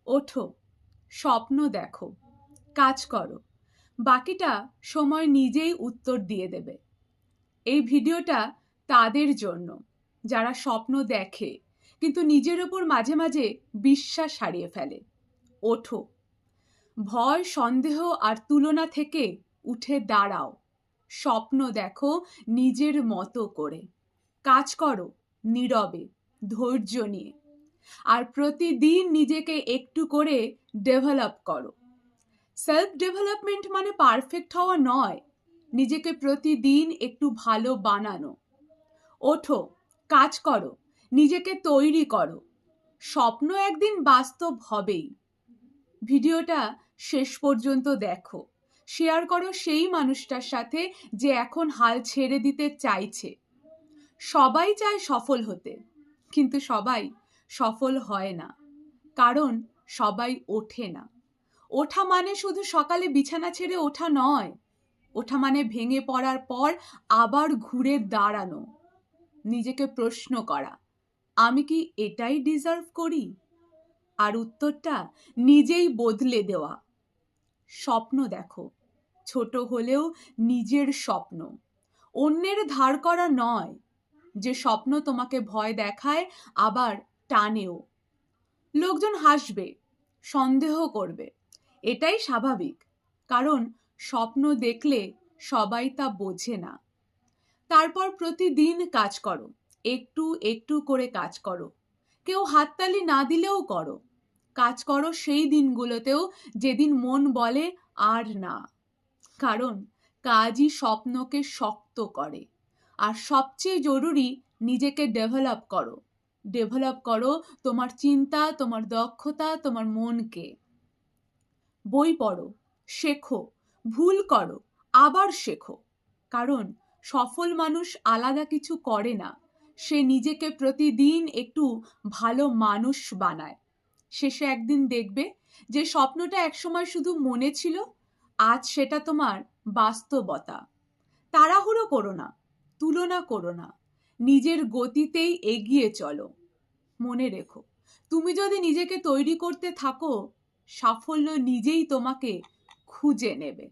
ওঠো, স্বপ্ন দেখো, কাজ করো, বাকিটা সময় নিজেই উত্তর দিয়ে দেবে। এই ভিডিওটা তাদের জন্য যারা স্বপ্ন দেখে কিন্তু নিজের ওপর মাঝে মাঝে বিশ্বাস হারিয়ে ফেলে। ওঠো, ভয়, সন্দেহ আর তুলনা থেকে উঠে দাঁড়াও। স্বপ্ন দেখো নিজের মতো করে, কাজ করো নীরবে, ধৈর্য নিয়ে, আর প্রতিদিন নিজেকে একটু করে ডেভেলপ করো। সেলফ ডেভেলপমেন্ট মানে পারফেক্ট হওয়া নয়, নিজেকে প্রতিদিন একটু ভালো বানানো। ওঠো, কাজ করো, নিজেকে তৈরি করো, স্বপ্ন একদিন বাস্তব হবেই। ভিডিওটা শেষ পর্যন্ত দেখো, শেয়ার করো সেই মানুষটার সাথে যে এখন হাল ছেড়ে দিতে চাইছে। সবাই চায় সফল হতে, কিন্তু সবাই সফল হয় না, কারণ সবাই ওঠে না। ওঠা মানে শুধু সকালে বিছানা ছেড়ে ওঠা নয়, ওঠা মানে ভেঙে পড়ার পর আবার ঘুরে দাঁড়ানো, নিজেকে প্রশ্ন করা, আমি কি এটাই ডিজার্ভ করি? আর উত্তরটা নিজেই বদলে দেওয়া। স্বপ্ন দেখো, ছোট হলেও নিজের স্বপ্ন, অন্যের ধার করা নয়, যে স্বপ্ন তোমাকে ভয় দেখায় আবার টানেও। লোকজন হাসবে, সন্দেহ করবে, এটাই স্বাভাবিক, কারণ স্বপ্ন দেখলে সবাই তা বোঝে না। তারপর প্রতিদিন কাজ করো, একটু একটু করে কাজ করো, কেউ হাততালি না দিলেও করো। কাজ করো সেই দিনগুলোতেও যেদিন মন বলে আর না, কারণ কাজই স্বপ্নকে শক্ত করে। আর সবচেয়ে জরুরি, নিজেকে ডেভেলপ করো। ডেভেলপ করো তোমার চিন্তা, তোমার দক্ষতা, তোমার মনকে। বই পড়ো, শেখো, ভুল করো, আবার শেখো, কারণ সফল মানুষ আলাদা কিছু করে না, সে নিজেকে প্রতিদিন একটু ভালো মানুষ বানায়। শেষে একদিন দেখবে যে স্বপ্নটা একসময় শুধু মনে ছিল, আজ সেটা তোমার বাস্তবতা। তাড়াহুড়ো করো না, তুলনা করো না, নিজের গতিতেই এগিয়ে চলো। মনে রেখো, তুমি যদি নিজেকে তৈরি করতে থাকো, সাফল্য নিজেই তোমাকে খুঁজে নেবে।